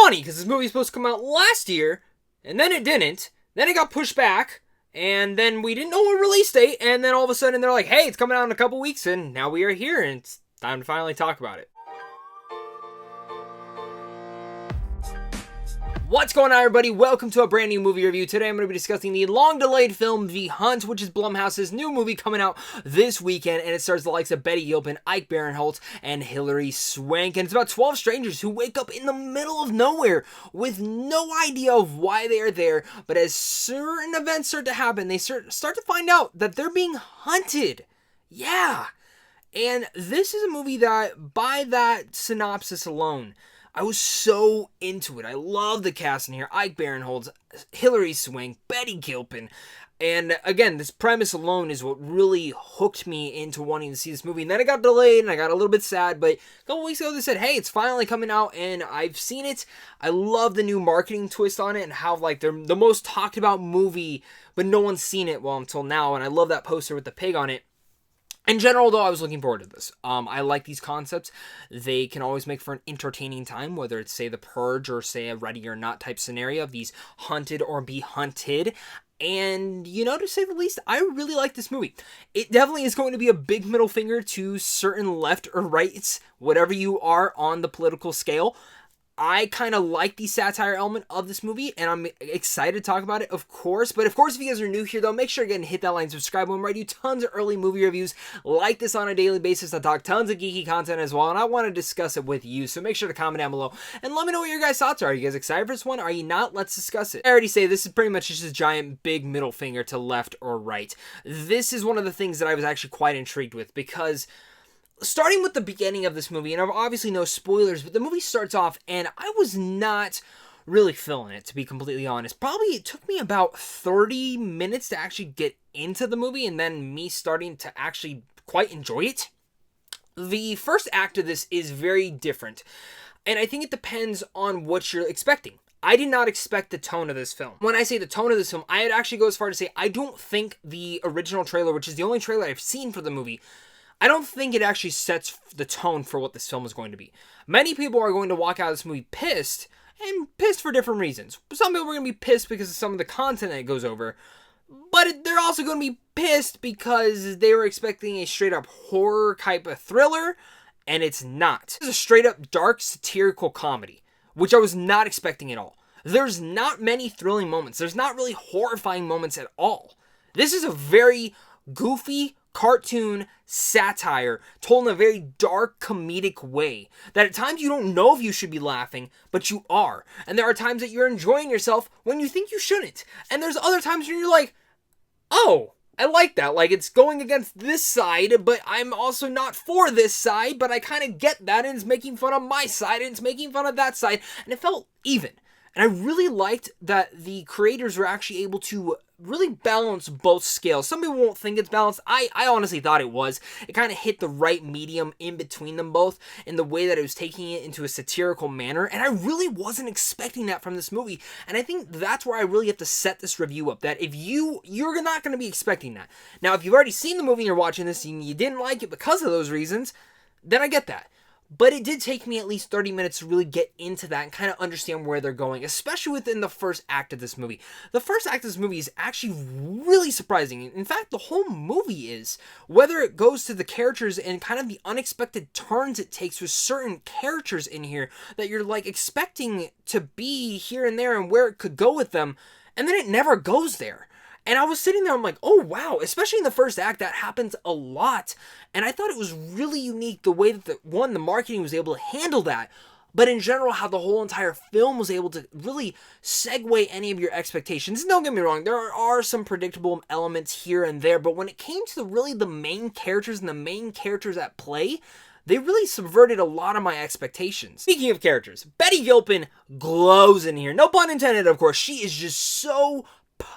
funny because this movie was supposed to come out last year, and then it didn't. Then it got pushed back, and then we didn't know a release date, and then all of a sudden they're like, hey, it's coming out in a couple weeks, and now we are here, and it's time to finally talk about it. What's going on, everybody? Welcome to a brand new movie review. Today I'm going to be discussing the long-delayed film The Hunt, which is Blumhouse's new movie coming out this weekend, and it stars the likes of Gilpin, Ike Barinholtz, and Hilary Swank. And it's about 12 strangers who wake up in the middle of nowhere with no idea of why they are there, but as certain events start to happen, they start to find out that they're being hunted. Yeah. And this is a movie that, by that synopsis alone, I was so into it. I love the cast in here. Ike Barinholtz, Hilary Swank, Gilpin. And again, this premise alone is what really hooked me into wanting to see this movie. And then it got delayed and I got a little bit sad. But a couple weeks ago they said, hey, it's finally coming out. And I've seen it. I love the new marketing twist on it and how like they're the most talked about movie, but no one's seen it until now. And I love that poster with the pig on it. In general, though, I was looking forward to this. I like these concepts. They can always make for an entertaining time, whether it's, say, The Purge or, say, a Ready or Not type scenario of these hunted or be hunted. And, you know, to say the least, I really like this movie. It definitely is going to be a big middle finger to certain left or rights, whatever you are on the political scale. I kind of like the satire element of this movie, and I'm excited to talk about it, of course. But, of course, if you guys are new here, though, make sure again to hit that like and subscribe when I do tons of early movie reviews like this on a daily basis. I talk tons of geeky content as well, and I want to discuss it with you. So make sure to comment down below and let me know what your guys' thoughts are. Are you guys excited for this one? Are you not? Let's discuss it. I already say this is pretty much just a giant big middle finger to left or right. This is one of the things that I was actually quite intrigued with because starting with the beginning of this movie, and obviously no spoilers, but the movie starts off, and I was not really feeling it, to be completely honest. Probably it took me about 30 minutes to actually get into the movie, and then me starting to actually quite enjoy it. The first act of this is very different, and I think it depends on what you're expecting. I did not expect the tone of this film. When I say the tone of this film, I'd actually go as far to say I don't think the original trailer, which is the only trailer I've seen for the movie, I don't think it actually sets the tone for what this film is going to be. Many people are going to walk out of this movie pissed, and pissed for different reasons. Some people are going to be pissed because of some of the content that it goes over, but they're also going to be pissed because they were expecting a straight-up horror type of thriller, and it's not. It's a straight-up dark satirical comedy, which I was not expecting at all. There's not many thrilling moments. There's not really horrifying moments at all. This is a very goofy cartoon satire told in a very dark comedic way that at times you don't know if you should be laughing, but you are. And there are times that you're enjoying yourself when you think you shouldn't. And there's other times where you're like, oh, I like that. Like, it's going against this side, but I'm also not for this side, but I kind of get that, and it's making fun of my side, and it's making fun of that side, and it felt even. And I really liked that the creators were actually able to really balance both scales. Some people won't think it's balanced. I honestly thought it was. It kind of hit the right medium in between them both in the way that it was taking it into a satirical manner. And I really wasn't expecting that from this movie. And I think that's where I really have to set this review up. That if you're not going to be expecting that. Now, if you've already seen the movie and you're watching this and you didn't like it because of those reasons, then I get that. But it did take me at least 30 minutes to really get into that and kind of understand where they're going, especially within the first act of this movie. The first act of this movie is actually really surprising. In fact, the whole movie is. Whether it goes to the characters and kind of the unexpected turns it takes with certain characters in here that you're like expecting to be here and there and where it could go with them, and then it never goes there. And I was sitting there, I'm like, oh wow, especially in the first act, that happens a lot. And I thought it was really unique the way that the marketing was able to handle that, but in general, how the whole entire film was able to really segue any of your expectations. Don't get me wrong, there are some predictable elements here and there, but when it came to the main characters and the main characters at play, they really subverted a lot of my expectations. Speaking of characters, Gilpin glows in here. No pun intended, of course. She is just so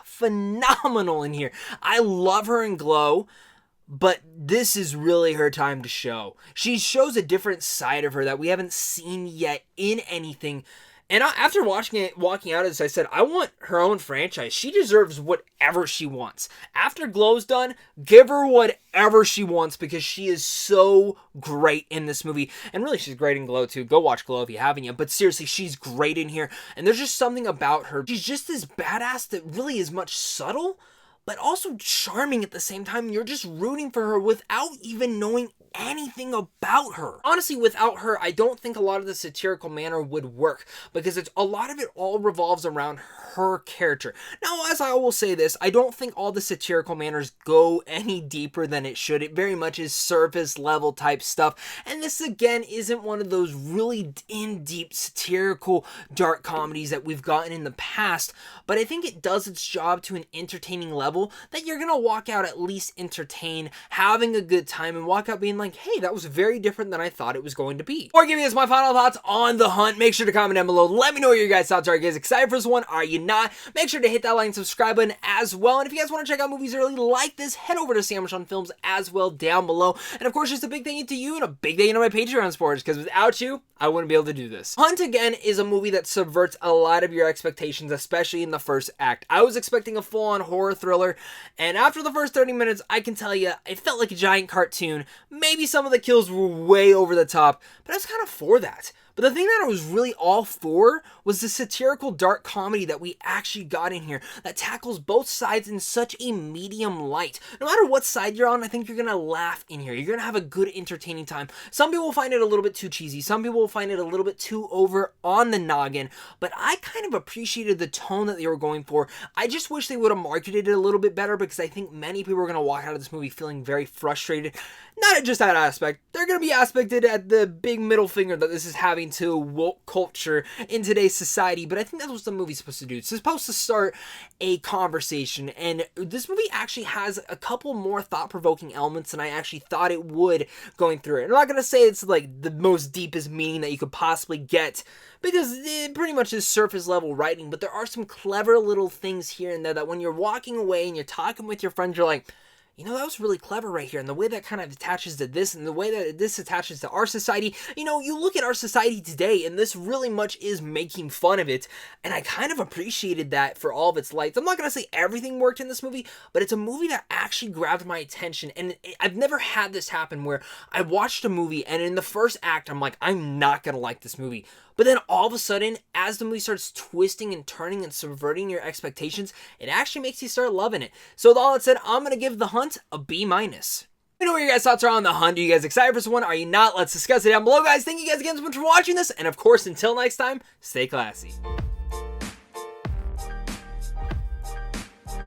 phenomenal in here. I love her in Glow, but this is really her time to show. She shows a different side of her that we haven't seen yet in anything, And after walking out of this, I said, I want her own franchise. She deserves whatever she wants. After Glow's done, give her whatever she wants because she is so great in this movie. And really, she's great in Glow too. Go watch Glow if you haven't yet. But seriously, she's great in here. And there's just something about her. She's just this badass that really is much subtle, but also charming at the same time. You're just rooting for her without even knowing anything about her. Honestly, without her, I don't think a lot of the satirical manner would work because a lot of it all revolves around her character. Now, as I will say this, I don't think all the satirical manners go any deeper than it should. It very much is surface level type stuff. And this again isn't one of those really in-deep satirical dark comedies that we've gotten in the past, but I think it does its job to an entertaining level that you're gonna walk out at least entertained, having a good time, and walk out being like, hey, that was very different than I thought it was going to be. Or give me my final thoughts on The Hunt. Make sure to comment down below. Let me know what your guys' thoughts are. Are you guys excited for this one? Are you not? Make sure to hit that like and subscribe button as well. And if you guys want to check out movies early like this, head over to Sandwich on Films as well down below. And of course, just a big thank you to you and a big thank you to my Patreon supporters, because without you, I wouldn't be able to do this. Hunt, again, is a movie that subverts a lot of your expectations, especially in the first act. I was expecting a full-on horror thriller, and after the first 30 minutes, I can tell you, it felt like a giant cartoon. Maybe some of the kills were way over the top, but I was kind of for that. But the thing that I was really all for was the satirical dark comedy that we actually got in here that tackles both sides in such a medium light. No matter what side you're on, I think you're going to laugh in here. You're going to have a good entertaining time. Some people will find it a little bit too cheesy. Some people will find it a little bit too over on the noggin. But I kind of appreciated the tone that they were going for. I just wish they would have marketed it a little bit better, because I think many people are going to walk out of this movie feeling very frustrated. Not at just that aspect. They're going to be aspected at the big middle finger that this is having to woke culture in today's society, but I think that's what the movie's supposed to do. It's supposed to start a conversation, and this movie actually has a couple more thought-provoking elements than I actually thought it would going through it. I'm not going to say it's like the most deepest meaning that you could possibly get, because it pretty much is surface level writing, but there are some clever little things here and there that when you're walking away and you're talking with your friends, you're like, you know, that was really clever right here. And the way that kind of attaches to this, and the way that this attaches to our society. You know, you look at our society today, and this really much is making fun of it. And I kind of appreciated that for all of its lights. I'm not going to say everything worked in this movie, but it's a movie that actually grabbed my attention. And I've never had this happen where I watched a movie, and in the first act, I'm like, I'm not going to like this movie. But then all of a sudden, as the movie starts twisting and turning and subverting your expectations, it actually makes you start loving it. So with all that said, I'm going to give The Hunt a B-. Let me know what your guys' thoughts are on The Hunt. Are you guys excited for this one? Are you not? Let's discuss it down below, guys. Thank you guys again so much for watching this. And of course, until next time, stay classy.